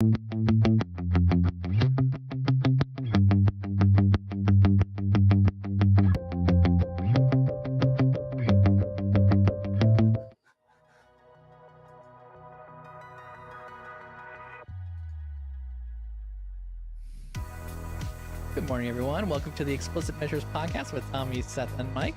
Good morning, everyone. Welcome to the Explicit Measures Podcast with Tommy, Seth, and Mike.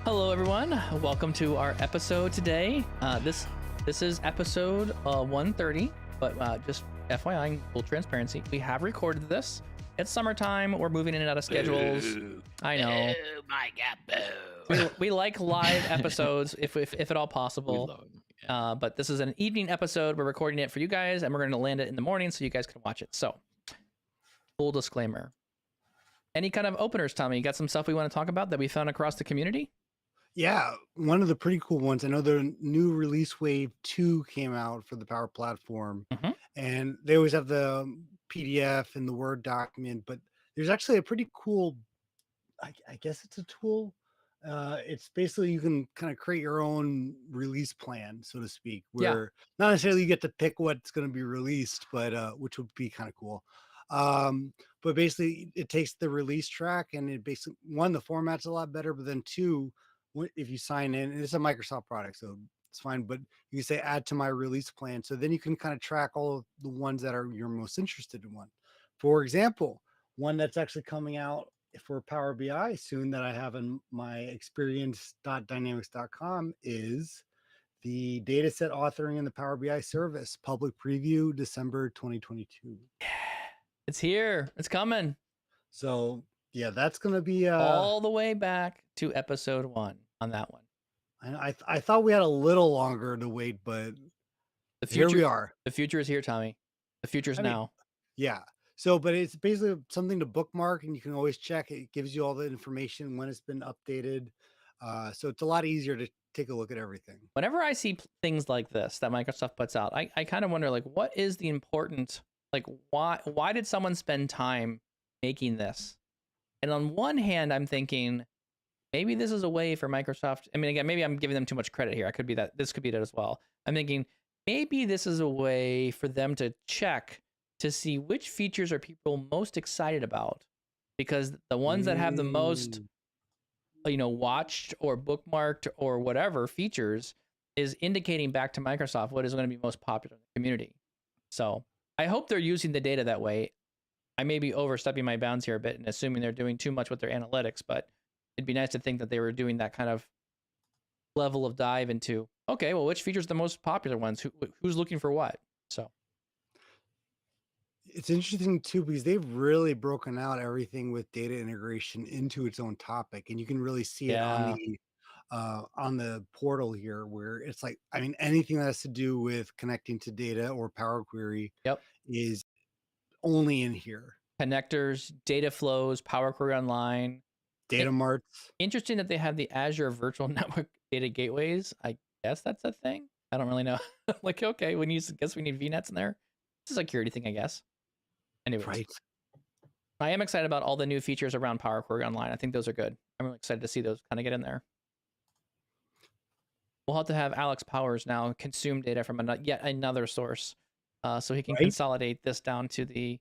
Hello, everyone. Welcome to our episode today. This is episode 130, but just FYI, full transparency, we have recorded this. It's summertime. We're moving in and out of schedules. Boo. I know. Oh my God, boo. We like live episodes if at all We possible. love 'em, yeah. But this is an evening episode. We're recording it for you guys, and we're going to land it in the morning so you guys can watch it. So, full disclaimer. Any kind of openers, Tommy? You got some stuff we want to talk about that we found across the community? Yeah, one of the pretty cool ones. I know the new release wave 2 came out for the Power Platform, and they always have the PDF and the Word document, but there's actually a pretty cool, I guess it's a tool. It's basically you can kind of create your own release plan, so to speak, Yeah. where not necessarily you get to pick what's going to be released, but which would be kind of cool. But basically it takes the release track and it basically, one, the format's a lot better, but then two, if you sign in, and it's a Microsoft product, so it's fine, but you can say add to my release plan. So then you can kind of track all of the ones that are you're most interested in. One, for example, one that's actually coming out for Power BI soon that I have in my experience.dynamics.com is the dataset authoring in the Power BI service, public preview, December 2022. It's here. It's coming. So yeah, that's going to be all the way back to episode 1 on that one. I thought we had a little longer to wait, but The future, here we are. The future is here, Tommy. The future's now. Yeah. So, but it's basically something to bookmark, and you can always check. It gives you all the information when it's been updated. So it's a lot easier to take a look at everything. Whenever I see things like this that Microsoft puts out, I kind of wonder, like, what is the important, like, why did someone spend time making this? And on one hand, I'm thinking maybe this is a way for Microsoft. I mean, again, maybe I'm giving them too much credit here. I could be that. This could be that as well. I'm thinking maybe this is a way for them to check to see which features are people most excited about, because the ones that have the most, watched or bookmarked or whatever features is indicating back to Microsoft what is going to be most popular in the community. So I hope they're using the data that way. I may be overstepping my bounds here a bit and assuming they're doing too much with their analytics, but it'd be nice to think that they were doing that kind of level of dive into, okay, well, which features are the most popular ones? Who's looking for what? So it's interesting too, because they've really broken out everything with data integration into its own topic, and you can really see it on the portal here, where it's like, I mean, anything that has to do with connecting to data or Power Query is only in here. Connectors, data flows, Power Query Online, data marts. Interesting that they have the Azure Virtual Network Data Gateways. I guess that's a thing. I don't really know. Like, okay, guess we need VNets in there. It's a security thing, I guess. Anyways, right. I am excited about all the new features around Power Query Online. I think those are good. I'm really excited to see those kind of get in there. We'll have to have Alex Powers now consume data from yet another source, so he can consolidate this down to the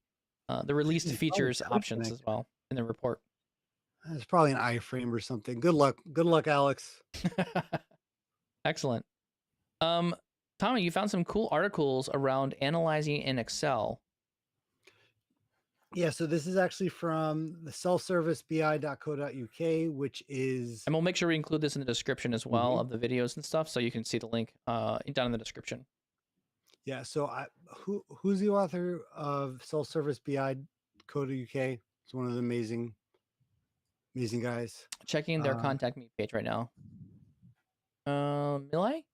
released features options as well in the report. It's probably an iframe or something. Good luck, Alex. Excellent. Tommy, you found some cool articles around analyzing in Excel. Yeah, so this is actually from the selfservicebi.co.uk, which is... And we'll make sure we include this in the description as well of the videos and stuff, so you can see the link down in the description. Yeah, so who's the author of selfservicebi.co.uk? It's one of the amazing guys. Checking their contact me page right now. Milai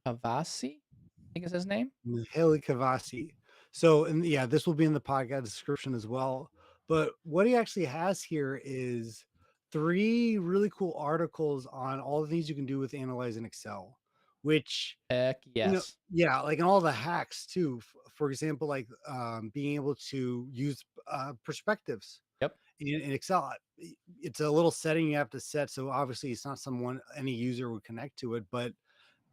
Kavasi, I think is his name. Mihaly Kavasi. So, and yeah, this will be in the podcast description as well. But what he actually has here is 3 really cool articles on all the things you can do with analyzing Excel, which heck yes. Like, and all the hacks too. For example, like being able to use perspectives. Yep. In Excel, it's a little setting you have to set. So obviously it's not any user would connect to it, but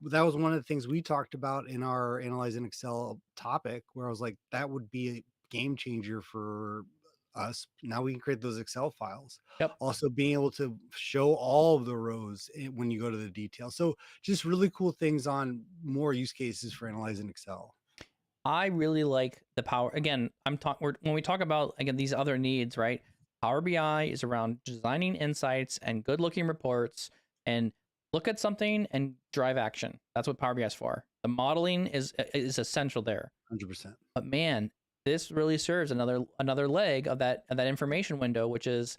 that was one of the things we talked about in our Analyze in Excel topic, where I was like, that would be a game changer for us. Now we can create those Excel files. Yep. Also being able to show all of the rows when you go to the detail. So just really cool things on more use cases for Analyze in Excel. I really like the power. Again, when we talk about again these other needs, right? Power BI is around designing insights and good-looking reports, and look at something and drive action. That's what Power BI is for. The modeling is essential there. 100%. But man, this really serves another leg of that information window, which is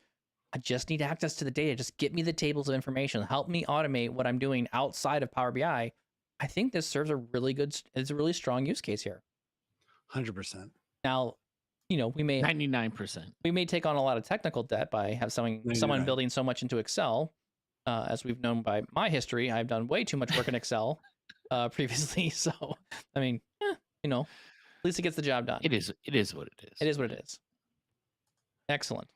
I just need access to the data. Just get me the tables of information. Help me automate what I'm doing outside of Power BI. I think this serves it's a really strong use case here. 100%. Now, we may 99%. we may take on a lot of technical debt by someone 99. building so much into Excel. As we've known by my history, I've done way too much work in Excel previously. So, I mean, at least it gets the job done. It is what it is. It is what it is. Excellent.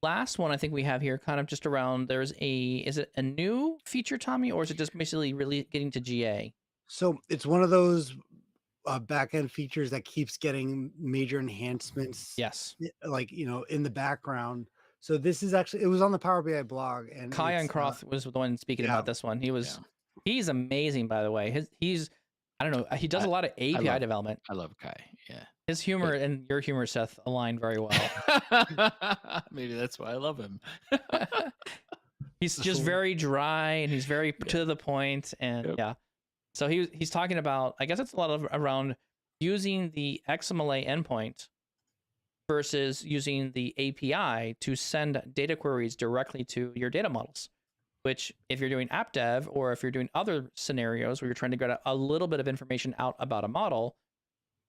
Last one I think we have here, kind of just around. Is it a new feature, Tommy, or is it just basically really getting to GA? So it's one of those back-end features that keeps getting major enhancements. Yes. Like, in the background. So this is actually, it was on the Power BI blog, and Kyan Croft was the one speaking about this one. He's amazing, by the way. I don't know. He does a lot of API development. I love Kai. Yeah. His humor and your humor, Seth, aligned very well. Maybe that's why I love him. He's just very dry and he's very to the point. And yeah. So he's talking about, I guess it's a lot of around using the XMLA endpoint versus using the API to send data queries directly to your data models, which if you're doing app dev or if you're doing other scenarios where you're trying to get a little bit of information out about a model,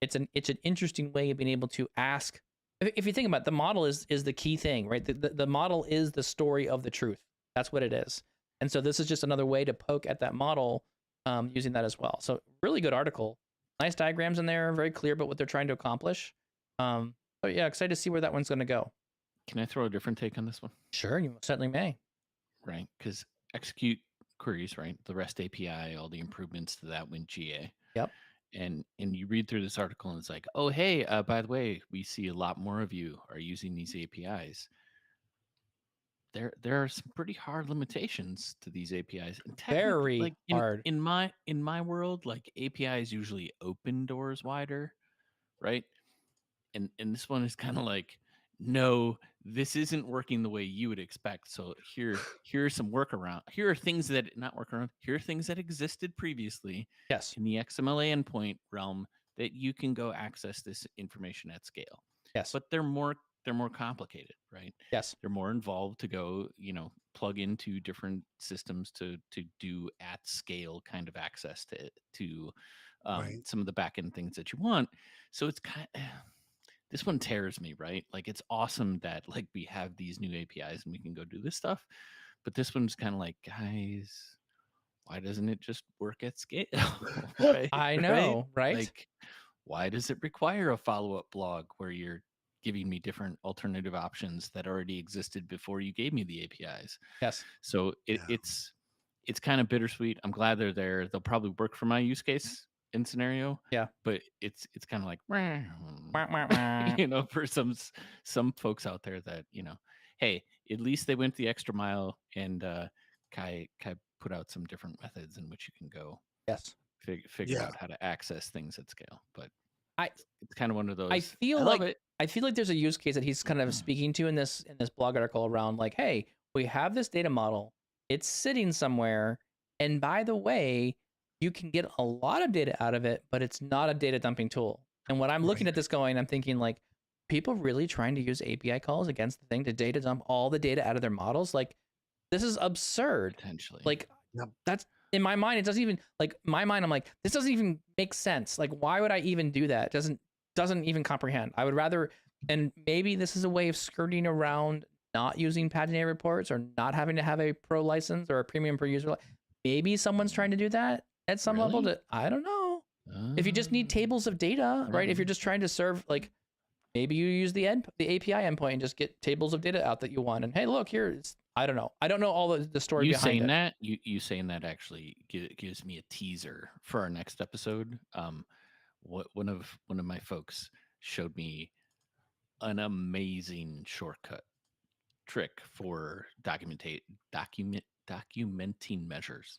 it's an interesting way of being able to ask. If you think about it, the model is the key thing, right? The model is the story of the truth. That's what it is. And so this is just another way to poke at that model using that as well. So really good article. Nice diagrams in there, very clear about what they're trying to accomplish. But yeah, excited to see where that one's going to go. Can I throw a different take on this one? Sure, you certainly may. Right, because execute queries, right? The REST API, all the improvements to that went GA. Yep. And you read through this article and it's like, oh, hey, by the way, we see a lot more of you are using these APIs. There are some pretty hard limitations to these APIs. And very hard. In my world, like APIs usually open doors wider, right? And this one is kind of like, no, this isn't working the way you would expect. So here are some workaround. Here are things that not work around. Here are things that existed previously. Yes. In the XMLA endpoint realm that you can go access this information at scale. Yes. But they're more complicated, right? Yes. They're more involved to go, plug into different systems to do at scale kind of access to some of the backend things that you want. So it's kind of, this one tears me, right? Like it's awesome that like we have these new APIs and we can go do this stuff, but this one's kind of like, guys, why doesn't it just work at scale? Right? I know, right? Like, why does it require a follow-up blog where you're giving me different alternative options that already existed before you gave me the APIs? Yes. So it's kind of bittersweet. I'm glad they're there. They'll probably work for my use case in scenario. Yeah. But it's kind of like, for some folks out there that, hey, at least they went the extra mile and Kai put out some different methods in which you can go figure out how to access things at scale. But it's kind of one of those. I feel like there's a use case that he's kind of speaking to in this blog article around like, hey, we have this data model, it's sitting somewhere, and by the way, you can get a lot of data out of it, but it's not a data dumping tool. And when I'm looking at this going, I'm thinking like, people really trying to use API calls against the thing to data dump all the data out of their models? Like, this is absurd. Potentially. Like, that's in my mind. It doesn't even my mind. I'm like, this doesn't even make sense. Like, why would I even do that? It doesn't even comprehend. I would rather, and maybe this is a way of skirting around not using paginated reports or not having to have a pro license or a premium per user. Maybe someone's trying to do that at some level. I don't know. If you just need tables of data, right? If you're just trying to serve, like, maybe you use the API endpoint and just get tables of data out that you want. And hey, look here, I don't know. I don't know all the story You behind saying it. that you saying that actually gives me a teaser for our next episode. One of my folks showed me an amazing shortcut trick for documenting measures.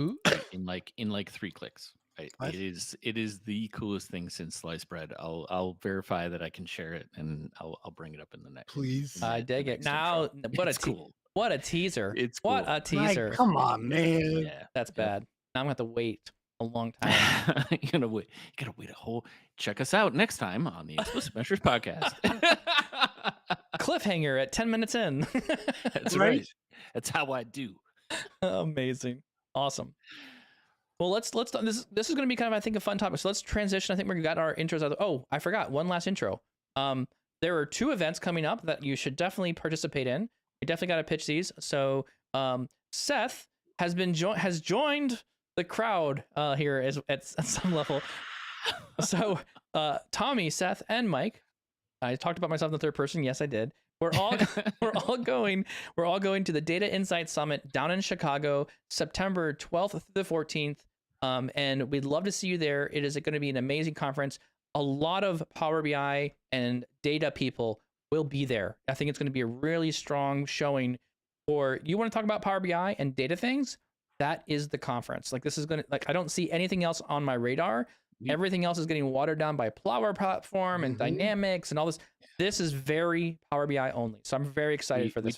Ooh. Right, in like 3 clicks. Right? It is the coolest thing since sliced bread. I'll verify that I can share it, and I'll bring it up in the next. Please. I dig it. Now, what cool. What a teaser! It's what cool. a teaser! Come on, man. Yeah, that's bad. Now I'm gonna have to wait a long time. You gotta wait a whole. Check us out next time on the Explicit Measures podcast. Cliffhanger at 10 minutes in. That's right. That's how I do. Amazing. Awesome. Well, let's this is going to be kind of, I think, a fun topic. So let's transition. I think we got our intros out. Oh, I forgot one last intro. There are 2 events coming up that you should definitely participate in. We definitely got to pitch these. So Seth has joined the crowd here at some level. So Tommy, Seth, and Mike. I talked about myself in the third person. Yes, I did. We're all going to the Data Insight Summit down in Chicago, September 12th through the 14th. And we'd love to see you there. It is going to be an amazing conference. A lot of Power BI and data people will be there. I think it's going to be a really strong showing. Or you want to talk about Power BI and data things? That is the conference. Like, this is going to, I don't see anything else on my radar. Everything else is getting watered down by Power Platform and Dynamics and all this. This is very Power BI only. So I'm very excited for this.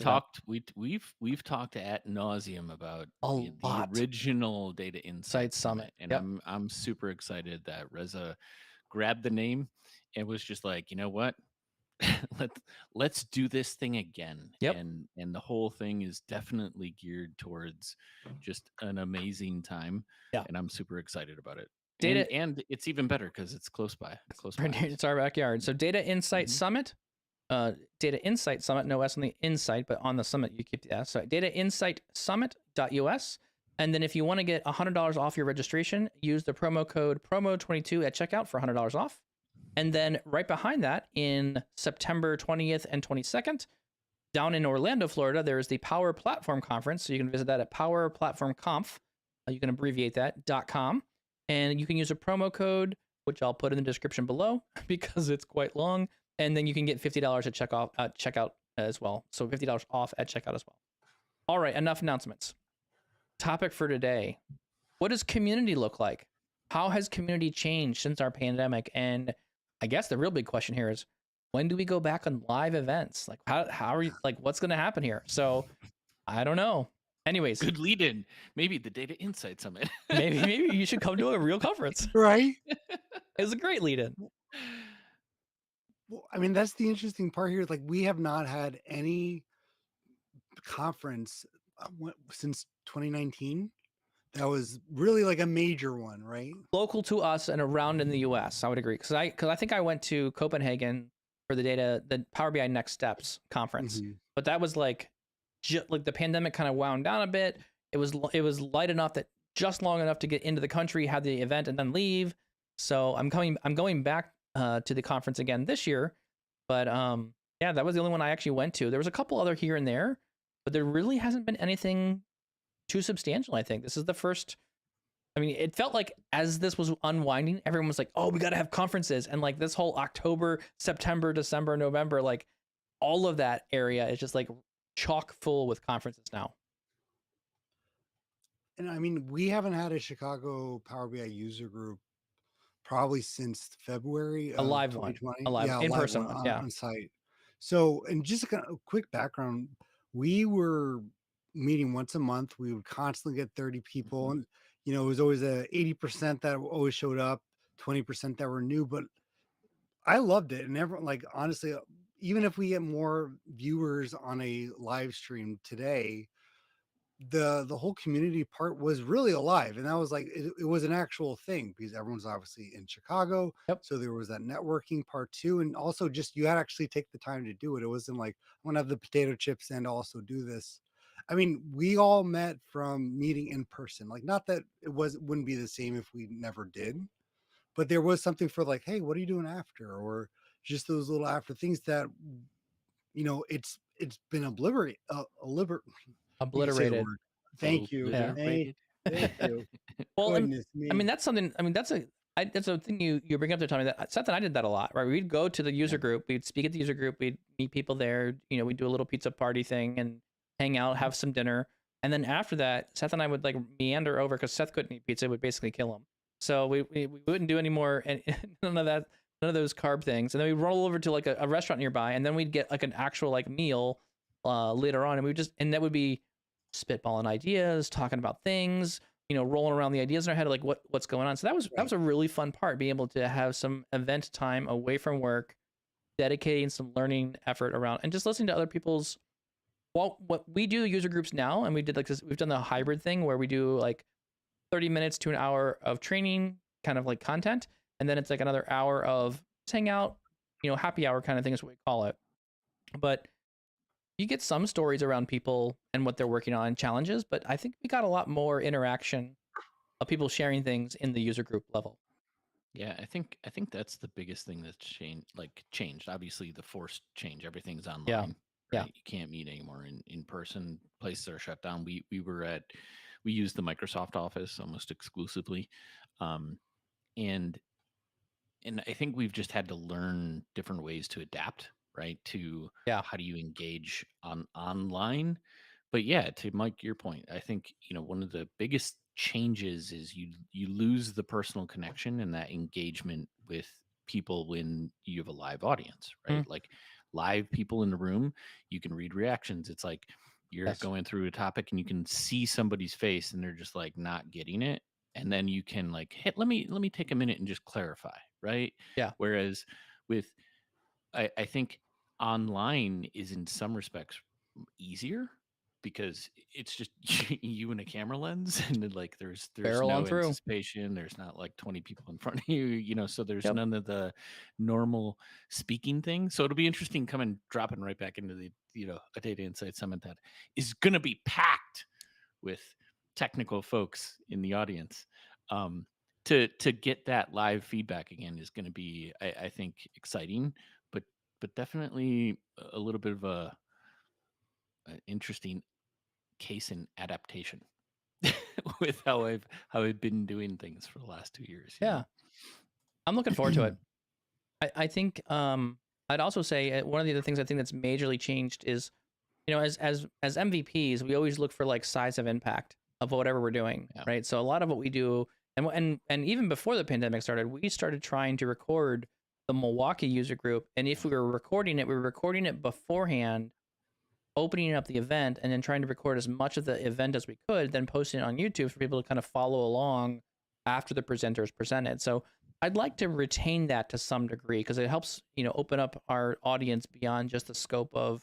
We've talked ad nauseum about the original Data Insight Summit, and I'm super excited that Reza grabbed the name and was just like, you know what, let's do this thing again. And the whole thing is definitely geared towards just an amazing time. And I'm super excited about it. Data, and it's even better because it's close by. It's our backyard. So Data Insight Summit, Data Insight Summit, no S on the insight, but on the summit you keep the S. So datainsightsummit.us. And then if you want to get $100 off your registration, use the promo code promo22 at checkout for $100 off. And then right behind that, in September 20th and 22nd, down in Orlando, Florida, there is the Power Platform Conference. So you can visit that at powerplatformconf. You can abbreviate that .com. And you can use a promo code, which I'll put in the description below because it's quite long. And then you can get $50 at checkout as well. So $50 off at checkout as well. All right, enough announcements. Topic for today. What does community look like? How has community changed since our pandemic? And I guess the real big question here is, when do we go back on live events? Like, how are you, like, what's going to happen here? So I don't know. Anyways, good lead in. Maybe the Data Insight Summit. maybe you should come to a real conference. Right? It's a great lead in. Well, I mean, that's the interesting part here. Like, we have not had any conference since 2019. That was really like a major one, right? Local to us and around in the US, I would agree. Because I think I went to Copenhagen for the Power BI Next Steps conference. But that was like the pandemic kind of wound down a bit. It was light enough that just long enough to get into the country, have the event, and then leave. So I'm going back to the conference again this year. But yeah, that was the only one I actually went to. There was a couple other here and there, but there really hasn't been anything too substantial. I think this is the first. I mean, it felt like as this was unwinding, everyone was like, "Oh, we got to have conferences," and like this whole October, September, December, November, like all of that area is just like chock full with conferences now. And I mean, we haven't had a Chicago Power BI user group probably since February of a live 2020. One, yeah, in person one, on site. So, and just a quick background, we were meeting once a month. We would constantly get 30 people, and it was always 80% that always showed up, 20% that were new. But I loved it, and everyone, like, honestly, even if we get more viewers on a live stream today, the whole community part was really alive, and that was like it was an actual thing because everyone's obviously in Chicago. So there was that networking part too, and also just you had to actually take the time to do it. It wasn't like I want to have the potato chips and also do this. I mean, we all met from meeting in person. Like, not that it wouldn't be the same if we never did, but there was something for like, hey, what are you doing after, or just those little after things that it's been you say the Obliterated. word. Thank you. Yeah. Thank you. Well, Goodness I mean, me. that's something. I mean, that's a thing you bring up there, Tommy. That Seth and I did that a lot, right? We'd go to the user group, we'd speak at the user group, we'd meet people there. We'd do a little pizza party thing and hang out, have some dinner, and then after that, Seth and I would like meander over because Seth couldn't eat pizza; it would basically kill him. So we wouldn't do any more and none of that, none of those carb things, and then we'd roll over to like a restaurant nearby, and then we'd get like an actual like meal later on, and and that would be spitballing ideas, talking about things, rolling around the ideas in our head, like what's going on. So that was Right. a really fun part, being able to have some event time away from work, dedicating some learning effort around, and just listening to other people's. Well, what we do user groups now, and we did like this. We've done the hybrid thing where we do like 30 minutes to an hour of training, kind of like content, and then it's like another hour of just hang out, happy hour kind of thing is what we call it. But you get some stories around people and what they're working on, challenges, but I think we got a lot more interaction of people sharing things in the user group level. Yeah, I think that's the biggest thing that's changed. Obviously, the forced change. Everything's online, Yeah. right? You can't meet anymore in person. Places are shut down. We used the Microsoft Office almost exclusively, um, and I think we've just had to learn different ways to adapt, right? To Yeah. how do you engage online? But yeah, to Mike, your point, I think one of the biggest changes is you lose the personal connection and that engagement with people when you have a live audience, right? Mm. Like live people in the room, you can read reactions. It's like you're Yes. going through a topic and you can see somebody's face and they're just like not getting it, and then you can like, hey, let me take a minute and just clarify, right? Yeah. Whereas with I think online is in some respects easier because it's just you and a camera lens, and then like there's Barrel on no through. anticipation, there's not like 20 people in front of you, so there's Yep. none of the normal speaking thing. So it'll be interesting coming dropping right back into the a Data Insight Summit that is going to be packed with technical folks in the audience. To get that live feedback again is going to be, I think, exciting, but definitely a little bit of an interesting case in adaptation with how I've been doing things for the last 2 years. Yeah. I'm looking forward to it. I think I'd also say one of the other things I think that's majorly changed is, as MVPs, we always look for like size of impact of whatever we're doing, Yeah. right? So a lot of what we do, and even before the pandemic started, we started trying to record the Milwaukee user group, and if we were recording it, we were recording it beforehand, opening up the event, and then trying to record as much of the event as we could, then posting it on YouTube for people to kind of follow along after the presenters presented. So I'd like to retain that to some degree because it helps, open up our audience beyond just the scope of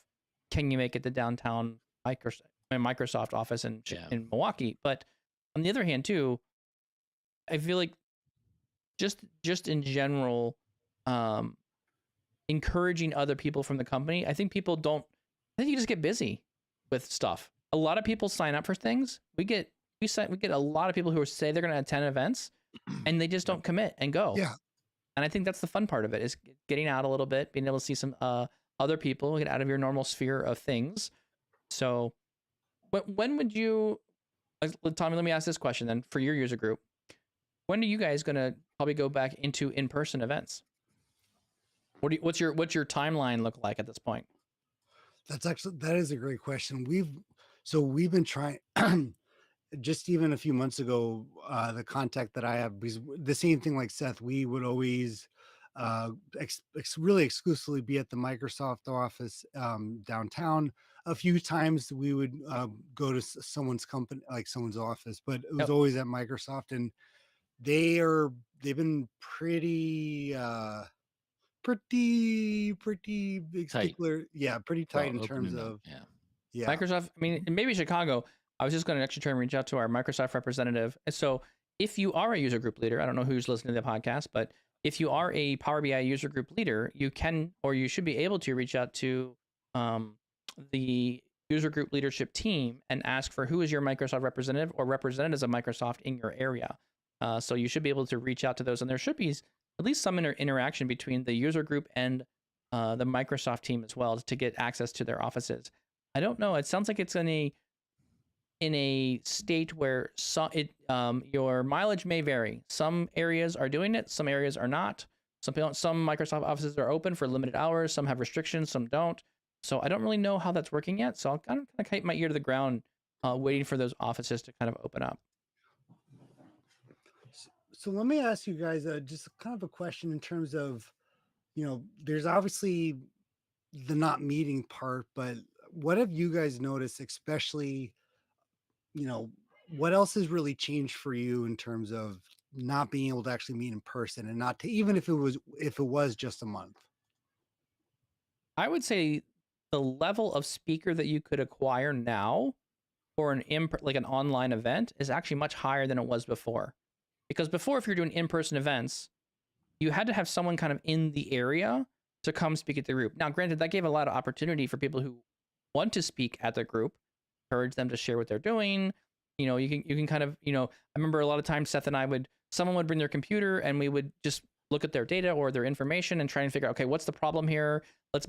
can you make it to downtown Microsoft office in Milwaukee. But on the other hand, too, I feel like just in general, encouraging other people from the company. I think you just get busy with stuff. A lot of people sign up for things. We get a lot of people who say they're going to attend events and they just don't commit and go. Yeah. And I think that's the fun part of it, is getting out a little bit, being able to see some other people, get out of your normal sphere of things. So when would you, Tommy, let me ask this question then for your user group. When are you guys going to probably go back into in-person events? What's your timeline look like at this point? That is a great question. We've been trying just even a few months ago, the contact that I have, because the same thing like Seth, we would always really exclusively be at the Microsoft office downtown. A few times we would go to someone's company, like someone's office, but it was always at Microsoft, and they've been pretty stickler. Yeah, pretty tight in terms of Microsoft. I mean, maybe Chicago. I was just going to actually try and reach out to our Microsoft representative. And so if you are a user group leader, I don't know who's listening to the podcast, but if you are a Power BI user group leader, you can, or you should be able to reach out to the user group leadership team and ask for who is your Microsoft representative or representatives of Microsoft in your area. So you should be able to reach out to those, and there should be at least some interaction between the user group and the Microsoft team as well to get access to their offices. I don't know. It sounds like it's in a state where your mileage may vary. Some areas are doing it, some areas are not. Some Microsoft offices are open for limited hours, some have restrictions, some don't. So I don't really know how that's working yet. So I'll kind of keep my ear to the ground, waiting for those offices to kind of open up. So let me ask you guys just kind of a question in terms of, there's obviously the not meeting part, but what have you guys noticed, especially, what else has really changed for you in terms of not being able to actually meet in person and not to, even if it was just a month? I would say the level of speaker that you could acquire now for like an online event is actually much higher than it was before. Because before, if you're doing in-person events, you had to have someone kind of in the area to come speak at the group. Now, granted, that gave a lot of opportunity for people who want to speak at the group, encourage them to share what they're doing. You can kind of, I remember a lot of times Seth and someone would bring their computer and we would just look at their data or their information and try and figure out, okay, what's the problem here? Let's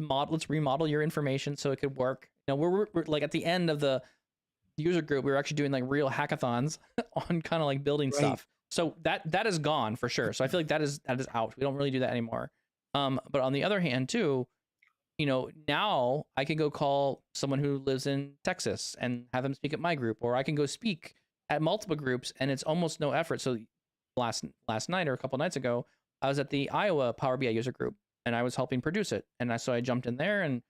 remodel your information so it could work. We're like at the end of the user group, we were actually doing like real hackathons on kind of like building stuff. So that is gone for sure. So I feel like that is out. We don't really do that anymore. But on the other hand too, now I can go call someone who lives in Texas and have them speak at my group, or I can go speak at multiple groups and it's almost no effort. So last night or a couple nights ago, I was at the Iowa Power BI user group and I was helping produce it. And so I jumped in there and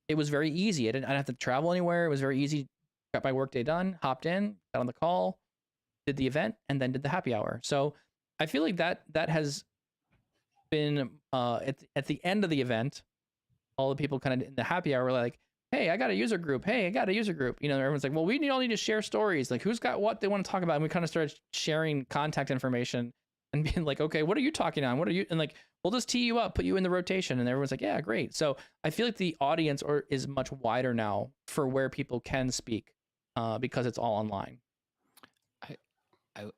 it was very easy. I didn't have to travel anywhere. It was very easy. Got my workday done, hopped in, got on the call, did the event, and then did the happy hour. So I feel like that has been at the end of the event, all the people kind of in the happy hour were like, hey, I got a user group. Hey, I got a user group. Everyone's like, well, we all need to share stories. Like who's got what they want to talk about. And we kind of started sharing contact information and being like, okay, what are you talking on? What are you? And like, we'll just tee you up, put you in the rotation. And everyone's like, yeah, great. So I feel like the audience is much wider now for where people can speak, because it's all online.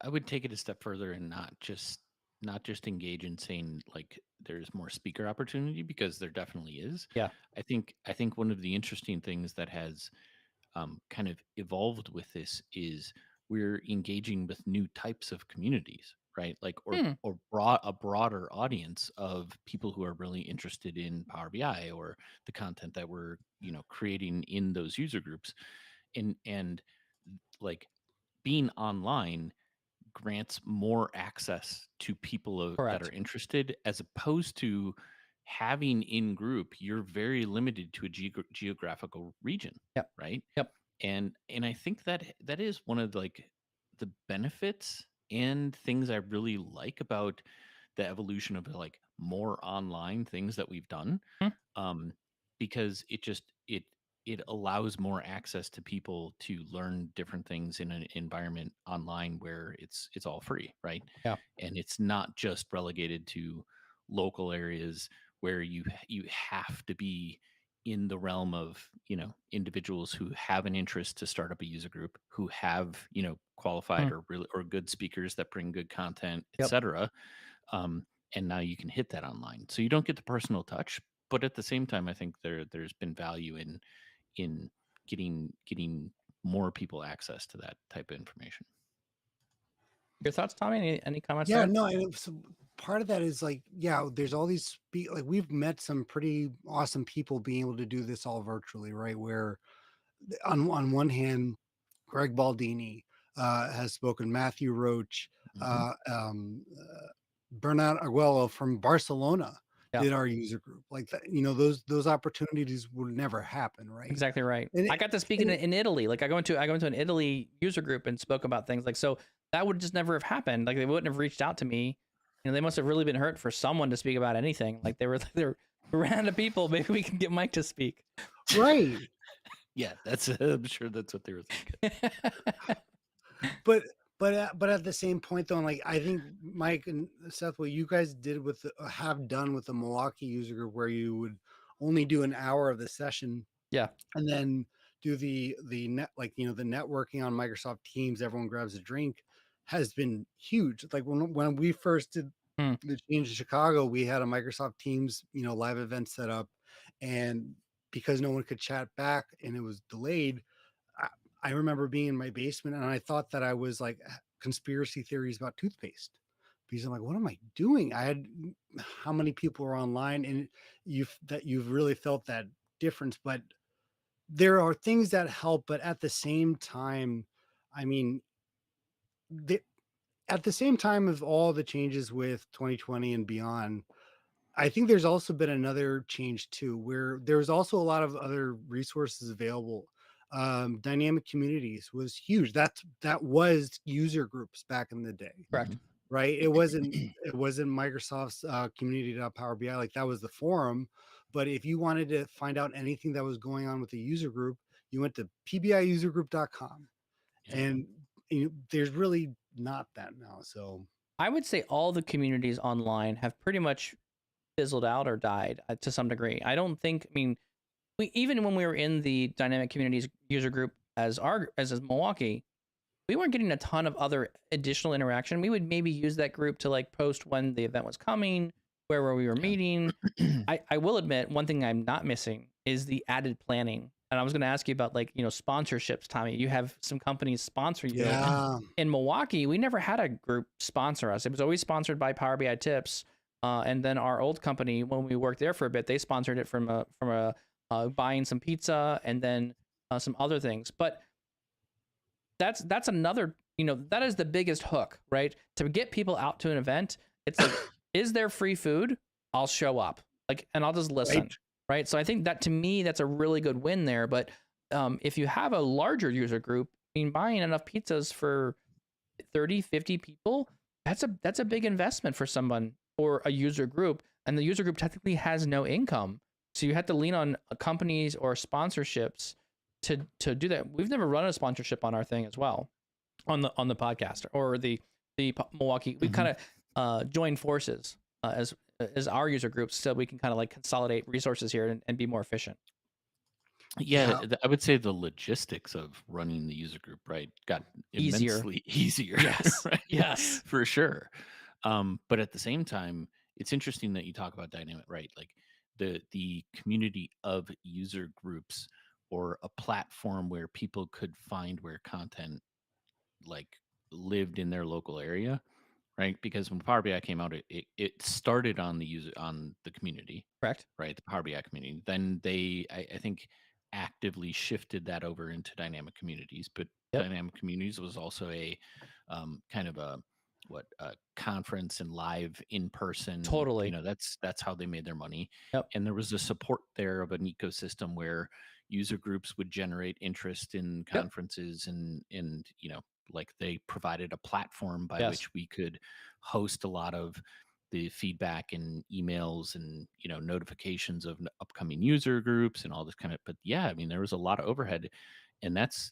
I would take it a step further and not just engage in saying like there's more speaker opportunity, because there definitely is. Yeah. I think one of the interesting things that has kind of evolved with this is we're engaging with new types of communities, right? Like or a broader audience of people who are really interested in Power BI or the content that we're creating in those user groups, and like being online grants more access to people that are interested, as opposed to having in group, you're very limited to a geographical region. Yep. Right. Yep. And I think that is one of like the benefits and things I really like about the evolution of like more online things that we've done. Because it allows more access to people to learn different things in an environment online where it's all free, right? Yeah. And it's not just relegated to local areas where you have to be in the realm of individuals who have an interest to start up a user group, who have qualified or good speakers that bring good content, etc. And now you can hit that online, so you don't get the personal touch, but at the same time, I think there's been value in getting more people access to that type of information. Your thoughts, Tommy? Any comments? Yeah, there? no, and part of that is like, there's all these like we've met some pretty awesome people being able to do this all virtually, right? Where on one hand, Greg Baldini has spoken, Matthew Roach, Bernard Arguello from Barcelona did our user group. Like that, those opportunities would never happen, right? Exactly right. And I got to speak in Italy. Like I go into an Italy user group and spoke about things like, so that would just never have happened. Like they wouldn't have reached out to me. They must have really been hurt for someone to speak about anything. Like they're random people. Maybe we can get Mike to speak. Right. Yeah, I'm sure that's what they were thinking. But at the same point though, like I think Mike and Seth, what you guys did have done with the Milwaukee user group, where you would only do an hour of the session, and then do the networking on Microsoft Teams, everyone grabs a drink, has been huge. Like when we first did Hmm. the change in Chicago, we had a Microsoft Teams, live event set up, and because no one could chat back and it was delayed, I, I remember being in my basement and I thought that I was like conspiracy theories about toothpaste because I'm like, what am I doing? I had how many people were online, and you've really felt that difference. But there are things that help, but at the same time, I mean, the, at the same time of all the changes with 2020 and beyond, I think there's also been another change too, where there's also a lot of other resources available. Dynamic communities was huge. That was user groups back in the day, Correct. right? It wasn't Microsoft's community.power BI, like that was the forum. But if you wanted to find out anything that was going on with the user group, you went to pbiusergroup.com, Yeah. and there's really not that now. So I would say all the communities online have pretty much fizzled out or died to some degree. I don't think. I mean, even when we were in the dynamic communities user group as Milwaukee, we weren't getting a ton of other additional interaction. We would maybe use that group to like post when the event was coming, where we were meeting. I will admit one thing I'm not missing is the added planning. And I was going to ask you about like, sponsorships, Tommy. You have some companies sponsor you. yeah, In Milwaukee, we never had a group sponsor us. It was always sponsored by Power BI Tips. And then our old company, when we worked there for a bit, they sponsored it from buying some pizza and then some other things. But that's another, that is the biggest hook, right? To get people out to an event, it's like, is there free food? I'll show up, like, and I'll just listen, right? So I think that to me, that's a really good win there. But if you have a larger user group, I mean, buying enough pizzas for 30, 50 people, that's a big investment for someone or a user group. And the user group technically has no income. So you have to lean on companies or sponsorships to do that. We've never run a sponsorship on our thing as well, on the podcast or the Milwaukee. We kind of joined forces as our user groups, so we can kind of like consolidate resources here and be more efficient. Yeah, I would say the logistics of running the user group, right, got immensely easier. Yes, right? yes, For sure. But at the same time, it's interesting that you talk about dynamic, right? Like the community of user groups or a platform where people could find where content like lived in their local area, right? Because when Power BI came out, it started on the community, correct, right? The Power BI community. Then I think, actively shifted that over into dynamic communities. But dynamic communities was also a kind of a conference and live in person. Totally. That's how they made their money. Yep. And there was a support there of an ecosystem where user groups would generate interest in conferences and like they provided a platform by which we could host a lot of the feedback and emails and notifications of upcoming user groups and all this kind of. But yeah, I mean, there was a lot of overhead, and that's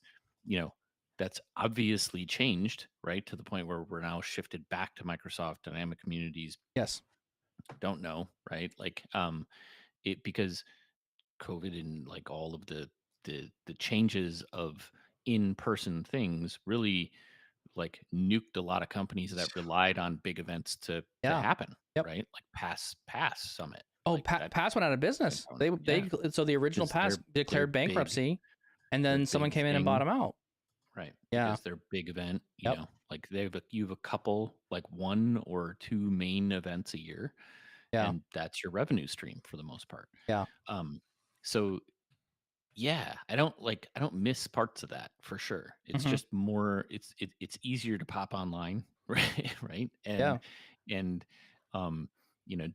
that's obviously changed, right, to the point where we're now shifted back to Microsoft Dynamic Communities. Yes. Don't know, right? Like it, because COVID and like all of the changes of in-person things really like nuked a lot of companies that relied on big events to happen, right? Like Pass Summit. Oh, like Pass went out of business. So the original Pass declared bankruptcy, and then someone came in and bought them out. Right. Yeah. Because their big event, like you have a couple, like 1 or 2 main events a year. Yeah. And that's your revenue stream for the most part. Yeah. So yeah, I don't miss parts of that for sure. It's just more, it's easier to pop online, right? Right. And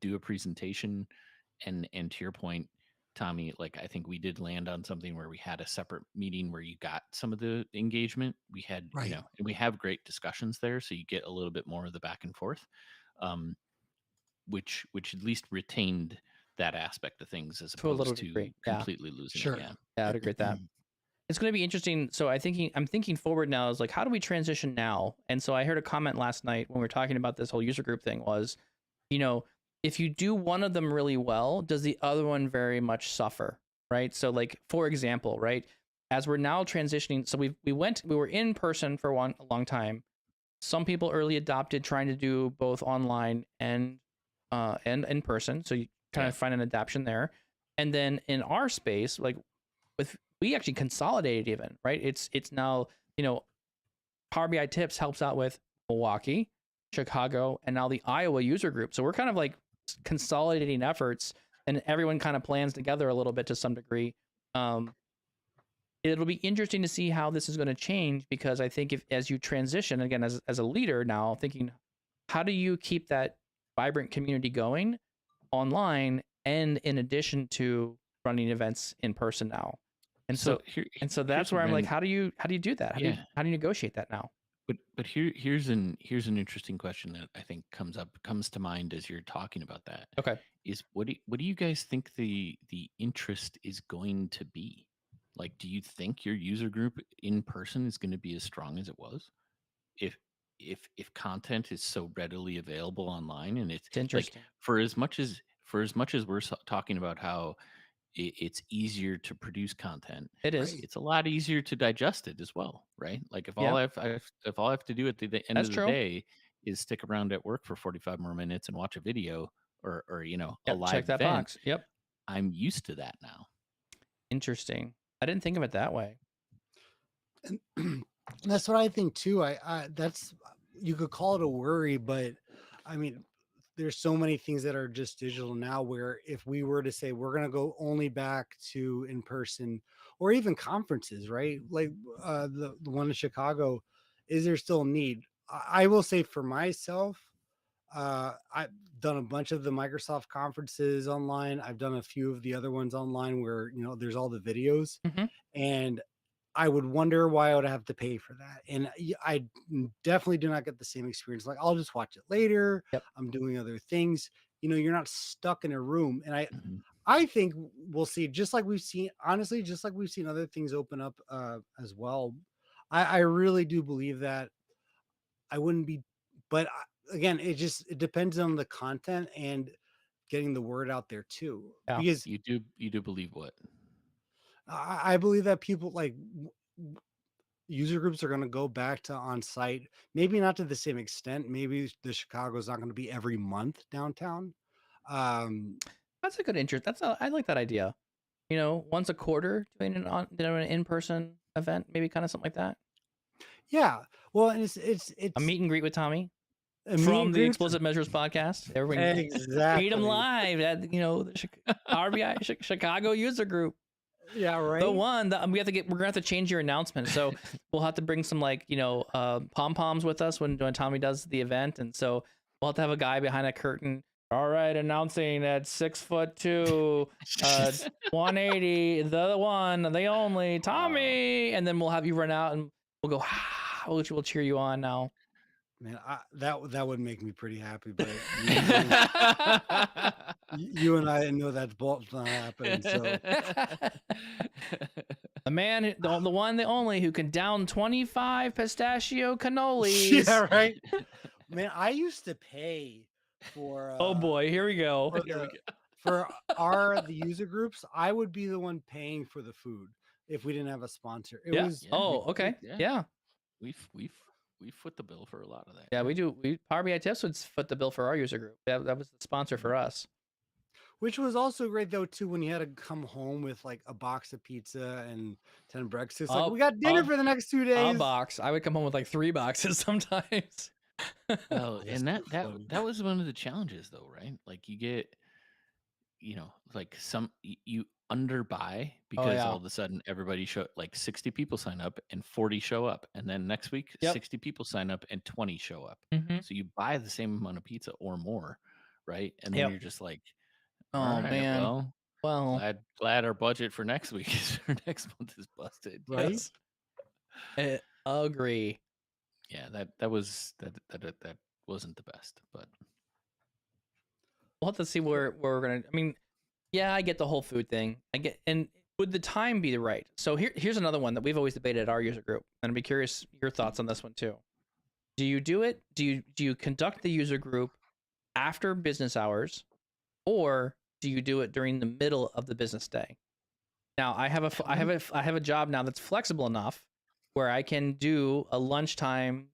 do a presentation, and to your point, Tommy, like I think we did land on something where we had a separate meeting where you got some of the engagement. We had, and we have great discussions there, so you get a little bit more of the back and forth, which at least retained that aspect of things as opposed to completely losing it. Yeah, I'd agree with that. It's going to be interesting. So I'm thinking forward now is like, how do we transition now? And so I heard a comment last night when we were talking about this whole user group thing was, if you do one of them really well, does the other one very much suffer? Right. So like, for example, right, as we're now transitioning, so we were in person for a long time. some people early adopted trying to do both online and in person. So you kind of find an adaptation there. And then in our space, like we actually consolidated even, right? It's now, Power BI Tips helps out with Milwaukee, Chicago, and now the Iowa user group. So we're kind of like consolidating efforts, and everyone kind of plans together a little bit to some degree. It'll be interesting to see how this is going to change, because I think as you transition again as a leader now, thinking how do you keep that vibrant community going online and in addition to running events in person now. And so that's where I'm like, how do you do that? How do you negotiate that now? But here's an interesting question that I think comes to mind as you're talking about that. Okay. Is what do you guys think the interest is going to be? Like, do you think your user group in person is going to be as strong as it was? If content is so readily available online, and it's interesting. Like, for as much as we're talking about how it's easier to produce content, it is. It's a lot easier to digest it as well, right? Like if all I have to do at the end of the day is stick around at work for 45 more minutes and watch a video or a live check that event, box. Yep. I'm used to that now. Interesting. I didn't think of it that way. And that's what I think too. That's, you could call it a worry, but I mean, there's so many things that are just digital now, where if we were to say we're going to go only back to in person or even conferences, right? Like the one in Chicago, is there still need? I will say for myself, I've done a bunch of the Microsoft conferences online. I've done a few of the other ones online where, there's all the videos, and I would wonder why I would have to pay for that. And I definitely do not get the same experience. Like, I'll just watch it later. Yep. I'm doing other things. You're not stuck in a room. And I think we'll see, just like we've seen, honestly, just like we've seen other things open up as well. I really do believe that. I wouldn't be, but again, it depends on the content and getting the word out there too. Yeah. Because you do believe what? I believe that people like user groups are going to go back to on site, maybe not to the same extent. Maybe the Chicago's not going to be every month downtown. That's a good interest. I like that idea. Once a quarter doing an in-person event, maybe kind of something like that. Yeah. Well, and it's a meet and greet with Tommy from the Explicit Measures podcast. Everyone exactly. Meet him live at the RBI Chicago user group. Yeah, right. The one that we're gonna have to change your announcement. So we'll have to bring some pom poms with us when Tommy does the event, and so we'll have to have a guy behind a curtain. All right, announcing at 6'2", 180, the one, the only Tommy, and then we'll have you run out and we'll go. We'll cheer you on now. Man, that would make me pretty happy, but you and I know that's not happening. So the man, the one, the only, who can down 25 pistachio cannolis. Yeah, right. Man, I used to pay for. Oh boy, here we go. For the user groups, I would be the one paying for the food if we didn't have a sponsor. Okay. Yeah. We foot the bill for a lot of that. Yeah, we do. Power BI Tips would foot the bill for our user group. That was the sponsor for us. Which was also great though too, when you had to come home with like a box of pizza and 10 breakfasts. Like, we got dinner for the next 2 days. A box. I would come home with like 3 boxes sometimes. Oh, and that was one of the challenges though, right? Like you get, like you underbuy because all of a sudden everybody like 60 people sign up and 40 show up, and then next week 60 people sign up and 20 show up. So you buy the same amount of pizza or more, right? And then you're just like, oh man, well, glad our budget for next week or next month is busted, right? Yes. Agree. Yeah, that wasn't the best, but we'll have to see where we're gonna. I mean, yeah, I get the whole food thing. And would the time be right? So here's another one that we've always debated at our user group, and I'd be curious your thoughts on this one too. Do you do it? Do you conduct the user group after business hours, or do you do it during the middle of the business day? Now, I have a job now that's flexible enough where I can do a lunchtime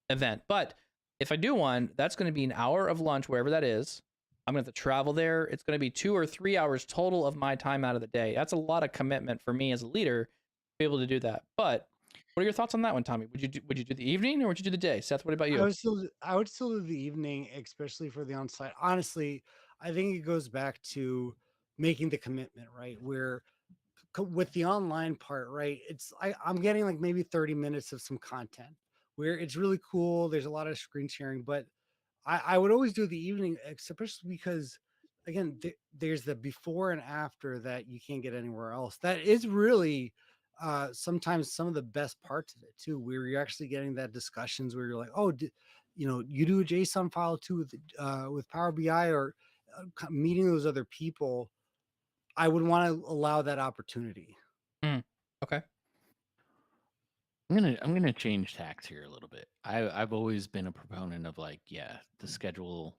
event. But if I do one, that's going to be an hour of lunch wherever that is. I'm going to have to travel there. It's going to be 2 or 3 hours total of my time out of the day. That's a lot of commitment for me as a leader to be able to do that. But what are your thoughts on that one, Tommy? Would you do the evening or would you do the day? Seth, what about you? I would still do the evening, especially for the on-site. Honestly, I think it goes back to making the commitment, right? Where with the online part, right? I'm getting like maybe 30 minutes of some content where it's really cool. There's a lot of screen sharing, but I would always do the evening, especially because again, there's the before and after that you can't get anywhere else. That is really sometimes some of the best parts of it too, where you're actually getting that discussions where you're like, oh, you do a JSON file too with Power BI or meeting those other people. I would want to allow that opportunity. Okay. I'm gonna change tacks here a little bit. I've always been a proponent of like, yeah, the schedule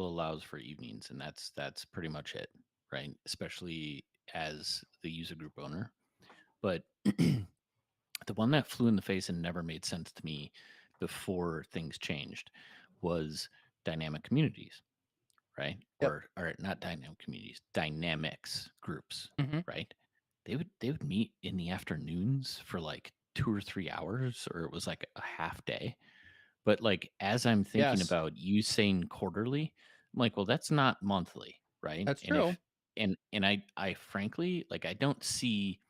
allows for evenings, and that's pretty much it, right? Especially as the user group owner. But the one that flew in the face and never made sense to me before things changed was dynamic communities, right? Yep. Or not dynamic communities, dynamics groups, Mm-hmm. right? They would meet in the afternoons for like 2 or 3 hours, or it was like a half day. But like as I'm thinking Yes, about you saying quarterly, I'm like, well, that's not monthly, right? that's And true. I frankly like I don't see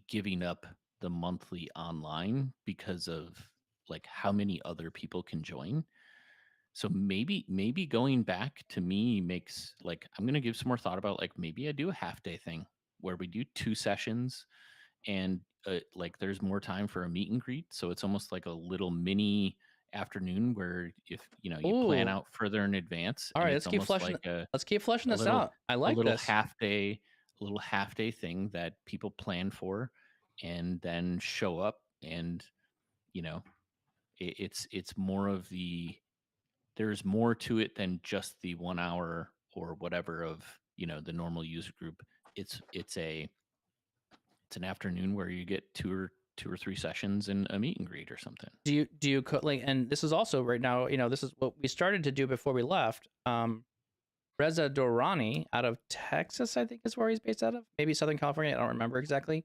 giving up the monthly online because of like how many other people can join. So maybe going back to me makes like I'm gonna give some more thought about like maybe I do a half day thing where we do 2 sessions and like there's more time for a meet and greet. So it's almost like a little mini afternoon where if you plan Ooh. out further in advance All and right, it's almost like let's keep fleshing a this little out. I like this. a little half day thing that people plan for and then show up and you know it's more of the there's more to it than just the 1 hour or whatever of the normal user group. It's an afternoon where you get two or three sessions and a meet and greet or something. Do you like, and this is also right now, this is what we started to do before we left. Reza Dorani out of Texas, I think is where he's based out of, maybe Southern California. I don't remember exactly.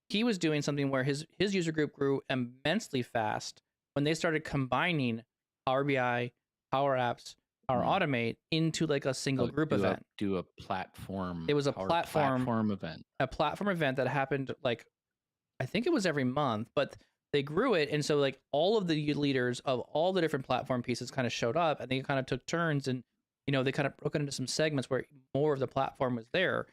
He was doing something where his user group grew immensely fast when they started combining Power BI, Power Apps, Power Automate into like a single group event. Do a platform. It was a platform event. A platform event that happened like, I think it was every month, but they grew it. And so like all of the leaders of all the different platform pieces kind of showed up and they kind of took turns and, they kind of broke it into some segments where more of the platform was there.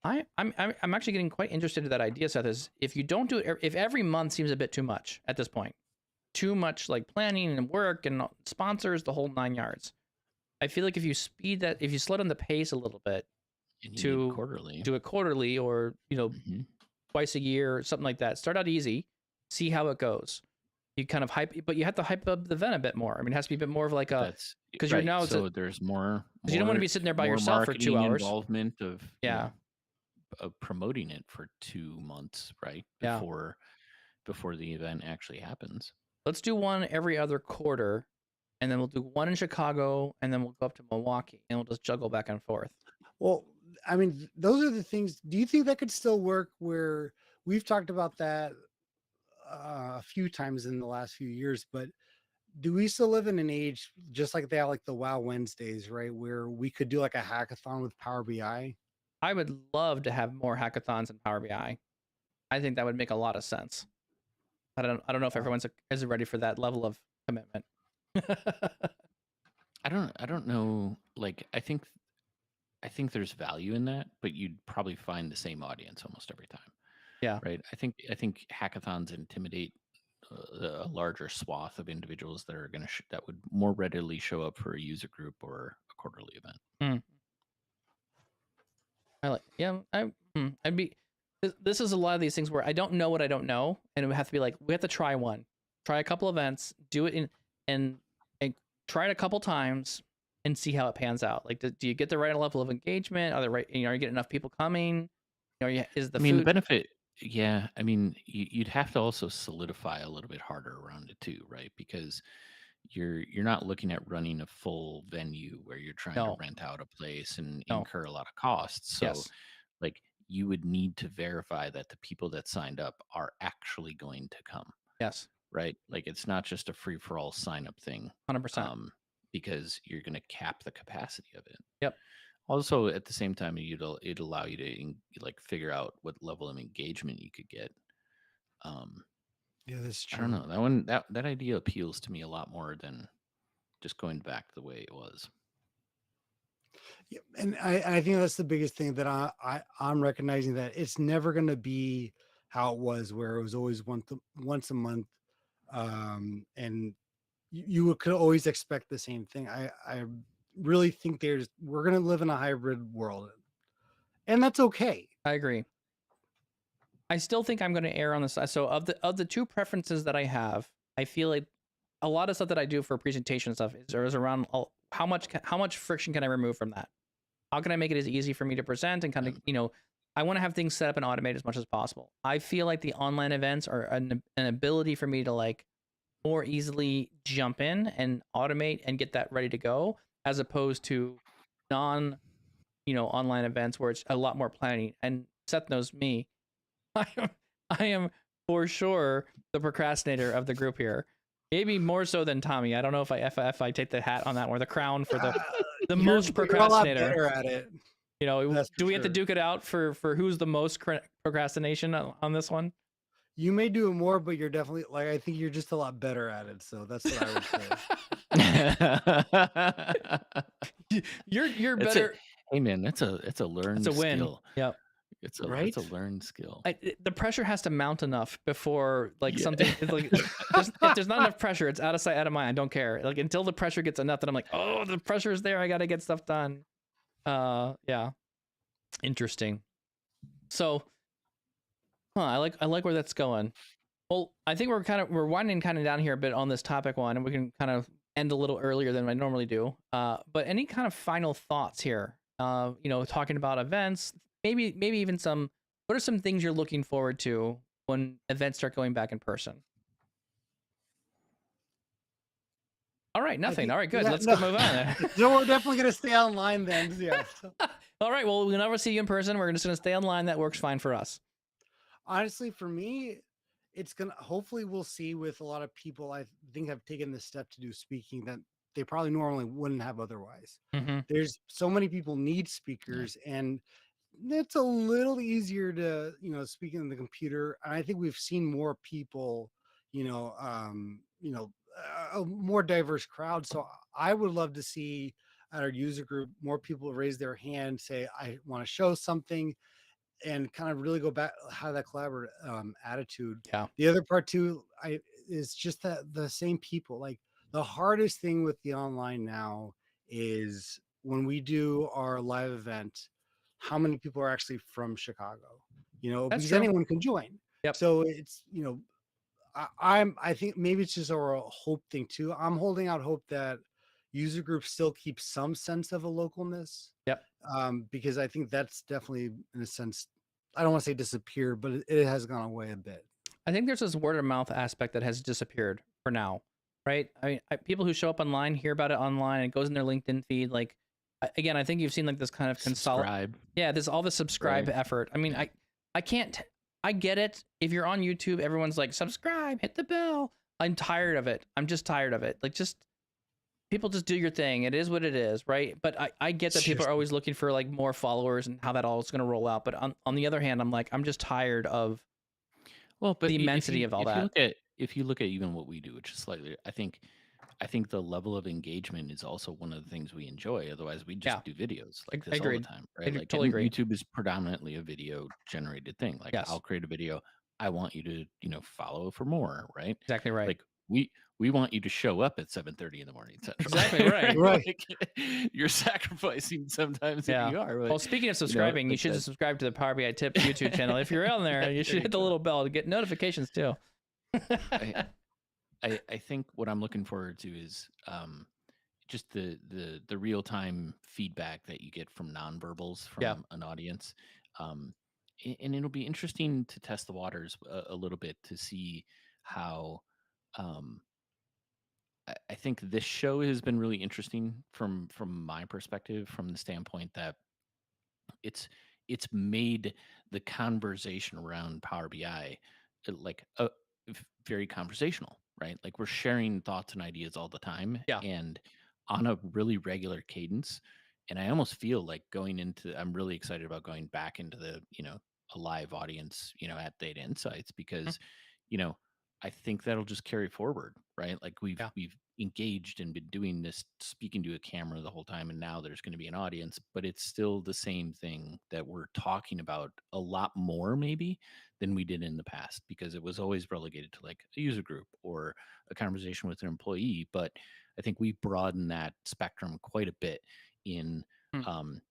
I'm actually getting quite interested in that idea, Seth, is if you don't do it, if every month seems a bit too much at this point, too much like planning and work and sponsors, the whole 9 yards. I feel like if you slow down the pace a little bit to quarterly, do it quarterly or, twice a year or something like that, start out easy, see how it goes. You kind of hype, but you have to hype up the event a bit more. I mean, it has to be a bit more of like because you're now so there's more because you don't want to be sitting there by yourself for 2 hours. Involvement of of promoting it for 2 months, right? Before the event actually happens. Let's do one every other quarter, and then we'll do one in Chicago, and then we'll go up to Milwaukee, and we'll just juggle back and forth. Well, I mean, those are the things. Do you think that could still work? Where we've talked about that a few times in the last few years, but do we still live in an age just like they have like the Wow Wednesdays, right? Where we could do like a hackathon with Power BI? I would love to have more hackathons in Power BI. I think that would make a lot of sense. I don't know if everyone's is ready for that level of commitment. I don't know. Like, I think there's value in that, but you'd probably find the same audience almost every time. Yeah. Right. I think hackathons intimidate a larger swath of individuals that are that would more readily show up for a user group or a quarterly event. I'd be. This is a lot of these things where I don't know what I don't know, and it would have to be like we have to try a couple events, do it and try it a couple times and see how it pans out. Like, do you get the right level of engagement? Are you getting enough people coming? The benefit Yeah, I mean, you'd have to also solidify a little bit harder around it too, right? Because you're not looking at running a full venue where you're trying to No, rent out a place and no, incur a lot of costs. So, yes, like, you would need to verify that the people that signed up are actually going to come, yes, right? Like, it's not just a free for all sign up thing, 100%. um, because you're going to cap the capacity of it. Yep, Also, at the same time, it'd allow you to like figure out what level of engagement you could get. Um, Yeah, that's I don't true. know. That idea appeals to me a lot more than just going back to the way it was. Yeah, and I think that's the biggest thing that I'm recognizing, that it's never going to be how it was, where it was always once a month, and you could always expect the same thing. I really think we're going to live in a hybrid world, and that's okay. I agree. I still think I'm going to err on the side. So of the two preferences that I have, I feel like a lot of stuff that I do for presentation stuff is around how much friction can I remove from that? How can I make it as easy for me to present and kind Yeah. of, I want to have things set up and automate as much as possible. I feel like the online events are an ability for me to like more easily jump in and automate and get that ready to go, as opposed to non, online events where it's a lot more planning. And Seth knows me. I am, I am for sure the procrastinator of the group here. Maybe more so than Tommy. I don't know if I take the hat on that one, or the crown for the most You're a lot procrastinator. better at it. That's Do for we have to sure. duke it out for who's the most procrastination on this one? You may do it more, but you're definitely, like, I think you're just a lot better at it. So that's what I would say. You're It's a better. hey man, that's a It's learned a win. skill. Yep. It's Right? a learned skill. The pressure has to mount enough before like Yeah. something is like if there's not enough pressure, it's out of sight, out of mind. I don't care. Like until the pressure gets enough that I'm like, oh, the pressure is there. I got to get stuff done. Yeah. Interesting. So, I like where that's going. Well, I think we're winding kind of down here a bit on this topic one, and we can kind of end a little earlier than I normally do. But any kind of final thoughts here? Talking about events, maybe even some. What are some things you're looking forward to when events start going back in person? All right, nothing. All right, good. Yeah, Let's no. go move on then. So we're definitely gonna stay online then. Yeah. So. All right. Well, we'll never see you in person. We're just gonna stay online. That works fine for us. Honestly, for me, it's gonna, hopefully we'll see with a lot of people I think have taken the step to do speaking that they probably normally wouldn't have otherwise. Mm-hmm. There's so many people need Yeah. speakers, and it's a little easier to, speak in the computer. And I think we've seen more people, you know, a more diverse crowd. So I would love to see at our user group more people raise their hand, say, I want to show something, and kind of really go back, have that collaborative attitude. Yeah. The other part too, is just that the same people. Like, the hardest thing with the online now is when we do our live event, how many people are actually from Chicago? That's Because true. anyone can join. Yep. So it's, I think maybe it's just a hope thing too. I'm holding out hope that user groups still keep some sense of a localness, Yep. because I think that's definitely, in a sense, I don't want to say disappeared, but it has gone away a bit. I think there's this word of mouth aspect that has disappeared for now, right? I mean, people who show up online hear about it online. And it goes in their LinkedIn feed. Like, again, I think you've seen like this kind of Subscribe. Yeah, there's all the subscribe Right. effort. I mean, I can't. I get it. If you're on YouTube, everyone's like, subscribe, hit the bell. I'm tired of it. I'm just tired of it. Like, just people just do your thing. It is what it is, right? But I get that people are always looking for like more followers and how that all is going to roll out. But on the other hand, I'm like, I'm just tired of Well, but the immensity of all that. If you look at even what we do, which is slightly, I think the level of engagement is also one of the things we enjoy. Otherwise, we just do videos like this all the Agreed. time, right? Like, totally agree. YouTube is predominantly a video generated thing. Like, Yes. I'll create a video. I want you to, follow for more, right? Exactly right. Like, we want you to show up at 7:30 in the morning. Etc. Exactly right. Right. Like, you're sacrificing sometimes Yeah. if you are. But, Well, speaking of subscribing, you like should that. subscribe to the Power BI Tips YouTube channel. If you're on there, you should There hit the you little bell to get notifications too. I think what I'm looking forward to is just the real time feedback that you get from nonverbals from an audience. and it'll be interesting to test the waters a little bit to see how. Um, I think this show has been really interesting from my perspective, from the standpoint that it's it's made the conversation around Power BI like very conversational, right? Like we're sharing thoughts and ideas all the time Yeah. and on a really regular cadence. And I almost feel like I'm really excited about going back into a live audience, at Data Insights Mhm. because, you know, I think that'll just carry forward, right? Like Yeah. we've engaged and been doing this, speaking to a camera the whole time, and now there's going to be an audience, but it's still the same thing that we're talking about a lot more maybe than we did in the past, because it was always relegated to like a user group or a conversation with an employee. But I think we broadened that spectrum quite a bit in Hmm. um,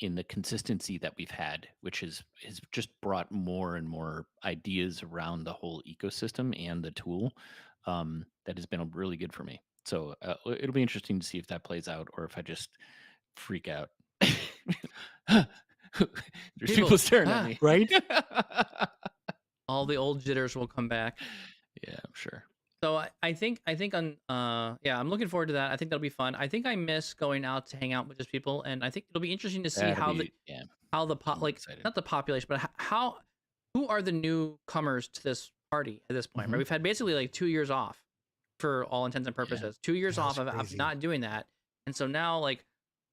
in the consistency that we've had, which has just brought more and more ideas around the whole ecosystem and the tool. That has been really good for me. So it'll be interesting to see if that plays out or if I just freak out. There's people staring at me. Right? All the old jitters will come back. Yeah, I'm sure. So I think on yeah, I'm looking forward to that. I think that'll be fun. I think I miss going out to hang out with just people, and I think it'll be interesting to see That'll how be, I'm like excited. not the population, but who are the newcomers to this party at this point? Right, we've had basically like 2 years off for all intents and purposes. 2 years off That's of crazy. not doing that, and so now like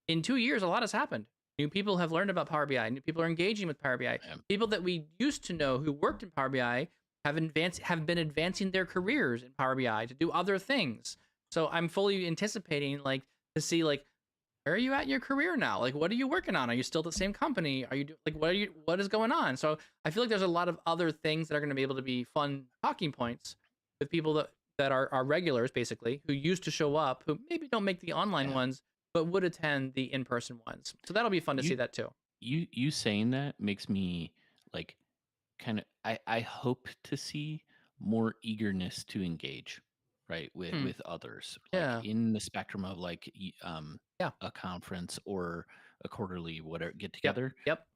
in 2 years, a lot has happened. New people have learned about Power BI. New people are engaging with Power BI. Yeah. People that we used to know who worked in Power BI have been advancing their careers in Power BI to do other things. So I'm fully anticipating like to see like where are you at in your career now? Like what are you working on? Are you still at the same company? Are you like what is going on? So I feel like there's a lot of other things that are going to be able to be fun talking points with people that are regulars basically who used to show up, who maybe don't make the online ones but would attend the in-person ones. So that'll be fun to see that too. You saying that makes me like kind of I hope to see more eagerness to engage, right, with others, like Yeah. in the spectrum of like Yeah. a conference or a quarterly whatever get Yep. together. Yep.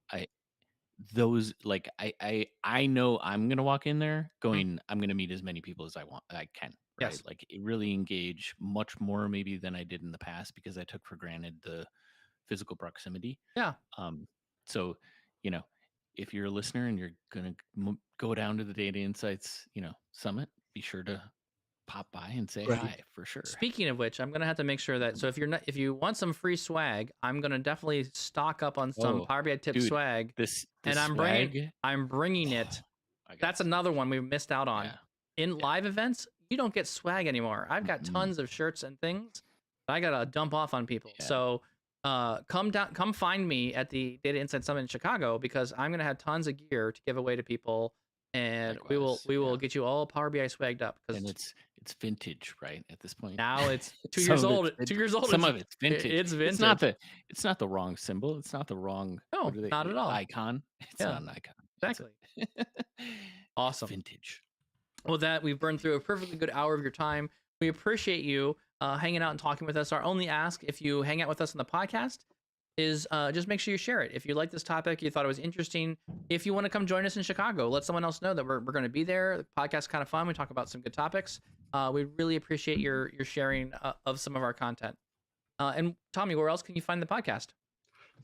Those like I know I'm gonna walk in there going, I'm gonna meet as many people as I can, right? Yes. Like really engage much more maybe than I did in the past because I took for granted the physical proximity. Yeah. So if you're a listener and you're gonna go down to the Data Insights summit, be sure to pop by and say hi for sure. Speaking of which, I'm gonna have to make sure that if you want some free swag, I'm gonna definitely stock up on some Power BI tip swag. This and I'm swag, bringing it. That's another one we missed out on. In live events, you don't get swag anymore. I've got tons of shirts and things, but I gotta dump off on people. So come find me at the Data Insight Summit in Chicago because I'm gonna have tons of gear to give away to people, and we will get you all Power BI swagged up because it's vintage, right? At this point, now it's 2 years old. 2 years old. Some of it's vintage. It's vintage. It's not the wrong symbol. It's not the wrong. No, not at all. Icon. It's not an icon. Exactly. Awesome. It's vintage. Well, that we've burned through a perfectly good hour of your time. We appreciate you hanging out and talking with us. Our only ask, if you hang out with us on the podcast, is just make sure you share it. If you like this topic, you thought it was interesting, if you want to come join us in Chicago, let someone else know that we're going to be there. The podcast's kind of fun. We talk about some good topics. We really appreciate your sharing of some of our content. And Tommy, where else can you find the podcast?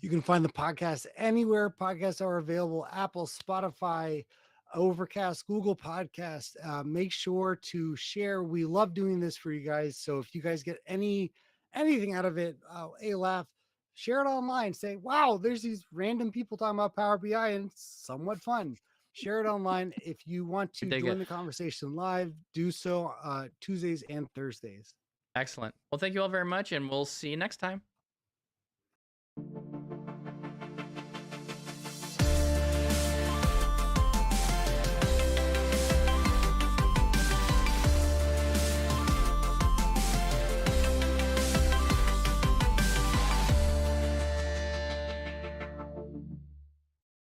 You can find the podcast anywhere podcasts are available: Apple, Spotify, Overcast, Google Podcast. Make sure to share. We love doing this for you guys. So if you guys get anything out of it, a laugh, share it online. Say, wow, there's these random people talking about Power BI and it's somewhat fun. Share it online. If you want to join the conversation live, do so Tuesdays and Thursdays. Excellent. Well, thank you all very much, and we'll see you next time.